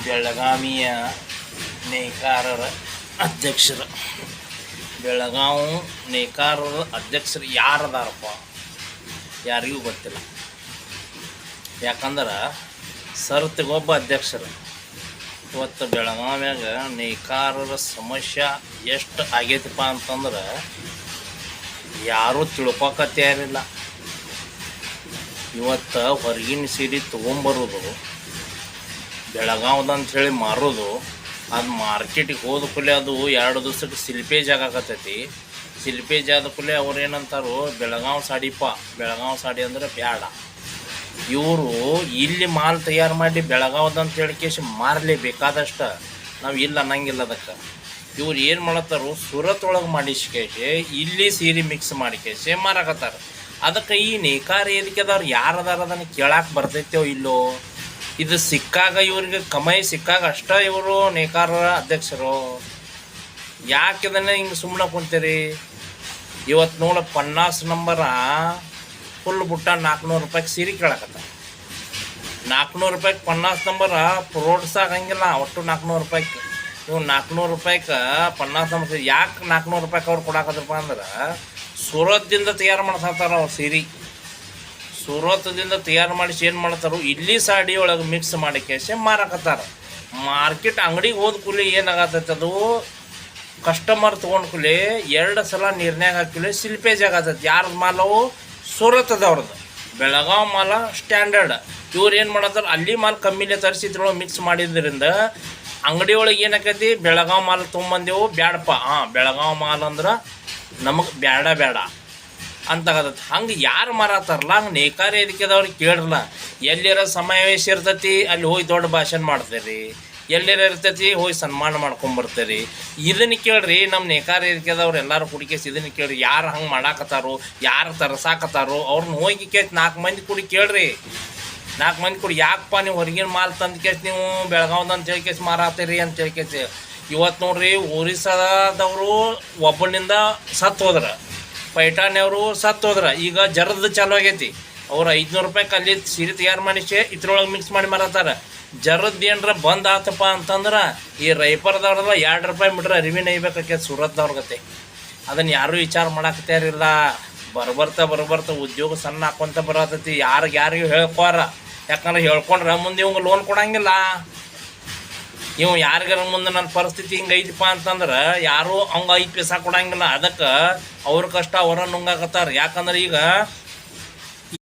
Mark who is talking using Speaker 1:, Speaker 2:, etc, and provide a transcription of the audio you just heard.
Speaker 1: ಬೆಳಗಾವಿಯ ನೇಕಾರರ ಅಧ್ಯಕ್ಷರು. ಬೆಳಗಾವಿ ನೇಕಾರರ ಅಧ್ಯಕ್ಷರು ಯಾರದಾರಪ್ಪ ಯಾರಿಗೂ ಗೊತ್ತಿಲ್ಲ. ಯಾಕಂದ್ರೆ ಸರ್ತಿಗೊಬ್ಬ ಅಧ್ಯಕ್ಷರು. ಇವತ್ತು ಬೆಳಗಾವ್ಯಾಗ ನೇಕಾರರ ಸಮಸ್ಯೆ ಎಷ್ಟು ಆಗೈತಪ್ಪ ಅಂತಂದ್ರೆ ಯಾರೂ ತಿಳ್ಕೊಕತ್ಯಾರಿಲ್ಲ. ಇವತ್ತು ಹೊರಗಿನ ಸೀರೆ ತೊಗೊಂಬರೋದು, ಬೆಳಗಾವ್ದಂಥೇಳಿ ಮಾರೋದು, ಅದು ಮಾರ್ಕೆಟಿಗೆ ಹೋದ ಕೂಲೆ ಅದು 2 ದಿವ್ಸಕ್ಕೆ ಸಿಲ್ಪೇಜ್ ಆಗಾಕತ್ತೈತಿ. ಸಿಲ್ಪೇಜ್ ಆದ ಕೂಲೆ ಅವ್ರು ಏನಂತಾರೋ ಬೆಳಗಾವಿ ಸಾಡಿಪ್ಪ, ಬೆಳಗಾವಿ ಸಾಡಿ ಅಂದ್ರೆ ಬೇಡ. ಇವರು ಇಲ್ಲಿ ಮಾಲ್ ತಯಾರು ಮಾಡಿ ಬೆಳಗಾವ್ದಂತ ಹೇಳಿಕೇಶಿ ಮಾರಲೇ ಬೇಕಾದಷ್ಟು, ನಾವು ಇಲ್ಲ ಅನ್ನಂಗಿಲ್ಲ. ಅದಕ್ಕೆ ಇವ್ರು ಏನು ಮಾಡತ್ತಾರೋ ಸುರತ್ ಒಳಗೆ ಮಾಡಿಸ್ಕೇಶಿ ಇಲ್ಲಿ ಸೀರೆ ಮಿಕ್ಸ್ ಮಾಡಿಕೇಶಿ ಮಾರಾಕತ್ತಾರ. ಅದಕ್ಕೆ ಈ ನೇಕಾರ ಏರಿಕೆದವ್ರು ಯಾರದಾರ ಅದನ್ನು ಕೇಳಕ್ಕೆ ಬರ್ತೈತೋ ಇಲ್ಲೋ. ಇದು ಸಿಕ್ಕಾಗ ಇವ್ರಿಗೆ ಕಮೈ ಸಿಕ್ಕಾಗ ಅಷ್ಟ ಇವರು ನೇಕಾರರ ಅಧ್ಯಕ್ಷರು. ಯಾಕೆ ಇದನ್ನು ಹಿಂಗೆ ಸುಮ್ಮನೆ ಕುಂತೀರಿ? ಇವತ್ತು ನೋಡ 50 ನಂಬರ ಫುಲ್ ಬುಟ್ಟ 400 ರೂಪಾಯಿಗೆ ಸೀರೆ ಕೇಳಕತ್ತ. 400 ರೂಪಾಯಿಗೆ 50 ನಂಬರ ಪ್ರೋಡ್ಸಾಗಂಗಿಲ್ಲ. ಒಟ್ಟು 400 ರೂಪಾಯಿಗೆ ಇವು 400 ರೂಪಾಯಿಗೆ 50 ನಂಬರ್. ಯಾಕೆ 400 ರೂಪಾಯಿಗೆ ಅವ್ರು ಕೊಡಾಕತ್ರಪ್ಪ ಅಂದ್ರೆ ಸೂರತ್ದಿಂದ ತಯಾರು ಮಾಡ್ತಾರ ಅವ್ರು ಸೀರೆ. ಸೂರತ್ದಿಂದ ತಯಾರು ಮಾಡಿಸಿ ಏನು ಮಾಡ್ತಾರೋ ಇಲ್ಲಿ ಸಾಡಿ ಒಳಗೆ ಮಿಕ್ಸ್ ಮಾಡಿ ಕೇಸಿ ಮಾರಾಕತ್ತಾರ. ಮಾರ್ಕೆಟ್ ಅಂಗಡಿಗೆ ಹೋದ ಕೂಲಿ ಏನಾಗತ್ತೈತೆ, ಅದು ಕಸ್ಟಮರ್ ತೊಗೊಂಡು ಕೂಲಿ 2 ಸಲ ನೀರ್ನ್ಯಾಗ ಹಾಕಿಲಿ ಸಿಲ್ಪೇಜ್ ಆಗತ್ತೈತಿ. ಯಾರ್ದು ಮಾಲವು ಸೂರತ್ತದವ್ರದ್ದು, ಬೆಳಗಾವಿ ಮಾಲ ಸ್ಟ್ಯಾಂಡರ್ಡ್. ಇವ್ರು ಏನು ಮಾಡತ್ತಾರ ಅಲ್ಲಿ ಮಾಲ್ ಕಮ್ಮಿಲೆ ತರಿಸಿ ಇದ್ರೊಳಗೆ ಮಿಕ್ಸ್ ಮಾಡಿದ್ರಿಂದ ಅಂಗಡಿ ಒಳಗೆ ಏನಾಕೈತಿ, ಬೆಳಗಾವಿ ಮಾಲ್ ತೊಗೊಂಬಂದೆವು ಬ್ಯಾಡಪ್ಪ, ಬೆಳಗಾವಿ ಮಾಲ್ ಅಂದ್ರೆ ನಮಗೆ ಬೇಡ ಅಂತಾಗತ್ತೈತಿ. ಹಂಗೆ ಯಾರು ಮಾರಾತಾರಲ್ಲ ಹಂಗೆ ನೇಕಾರ ವೇದಿಕೆದವ್ರಿಗೆ ಕೇಳಿರಲ್ಲ. ಎಲ್ಲರ ಸಮಾವೇಶ ಇರ್ತೈತಿ ಅಲ್ಲಿ ಹೋಗಿ ದೊಡ್ಡ ಭಾಷಣ ಮಾಡ್ತೀರಿ, ಎಲ್ಲರ ಇರ್ತೈತಿ ಹೋಗಿ ಸನ್ಮಾನ ಮಾಡ್ಕೊಂಬರ್ತೀರಿ. ಇದನ್ನು ಕೇಳ್ರಿ, ನಮ್ಮ ನೇಕಾರ ವೇದಿಕೆದವ್ರು ಎಲ್ಲರೂ ಕುಡಿಕೇಸಿ ಇದನ್ನು ಕೇಳ್ರಿ. ಯಾರು ಹಂಗೆ ಮಾಡಾಕತ್ತಾರೋ, ಯಾರು ತರಸಾಕತ್ತಾರೋ ಅವ್ರನ್ನ ಹೋಗಿ ಕೇಸಿ 4 ಮಂದಿ ಕುಡಿ ಕೇಳ್ರಿ. 4 ಮಂದಿ ಕುಡಿ ಯಾಕಪ್ಪ ನೀವು ಹೊರಗಿನ ಮಾಲ್ ತಂದು ಕೇಸಿ ನೀವು ಬೆಳಗಾವ್ದಂತ ಹೇಳ್ಕೇಸಿ ಮಾರಾತೀರಿ ಅಂತ ಹೇಳ್ಕೇಸಿ. ಇವತ್ತು ನೋಡ್ರಿ ಒರಿಸ್ಸಾದವರು ಒಬ್ಬನಿಂದ ಸತ್ತು ಹೋದ್ರೆ, ಪೈಠಾಣಿಯವರು ಸತ್ತು ಹೋದ್ರೆ, ಈಗ ಜರದ ಚಾಲು ಆಗೈತಿ. ಅವ್ರು 500 ರೂಪಾಯಿಗೆ ಅಲ್ಲಿ ಸೀರೆ ತಯಾರು ಮಾಡಿಸಿ ಇದ್ರೊಳಗೆ ಮಿಕ್ಸ್ ಮಾಡಿ ಮಾರತ್ತಾರ. ಜರದ್ದು ಏನರ ಬಂದ್ ಆತಪ್ಪ ಅಂತಂದ್ರೆ ಈ ರೈಪರ್ದವ್ರಲ್ಲ 2 ರೂಪಾಯಿ ಮೀಟ್ರ್ ಅರಿವಿ ನೈಬೇಕಾಕೈತೆ ಸೂರತ್ದವ್ರ ಗತೆ. ಅದನ್ನು ಯಾರೂ ವಿಚಾರ ಮಾಡಾಕತ್ತಾರಿಲ್ಲ. ಬರ್ಬರ್ತಾ ಉದ್ಯೋಗ ಸಣ್ಣ ಹಾಕೊಂತ ಬರತೈತಿ. ಯಾರಿಗೂ ಹೇಳ್ಕೋರ. ಯಾಕಂದ್ರೆ ಹೇಳ್ಕೊಂಡ್ರೆ ಮುಂದೆ ಇವಂಗೆ ಲೋನ್ ಕೊಡಂಗಿಲ್ಲ. ಇವು ಯಾರಿಗಾರ ಮುಂದೆ ನನ್ನ ಪರಿಸ್ಥಿತಿ ಹಿಂಗೆ ಐತಿಪ್ಪ ಅಂತಂದ್ರೆ ಯಾರೂ ಹಂಗೆ 5 ಪೈಸಾ ಕೊಡಂಗಿಲ್ಲ. ಅದಕ್ಕೆ ಅವ್ರ ಕಷ್ಟ ಅವರ ನುಂಗಾಕತ್ತಾರ. ಯಾಕಂದ್ರೆ ಈಗ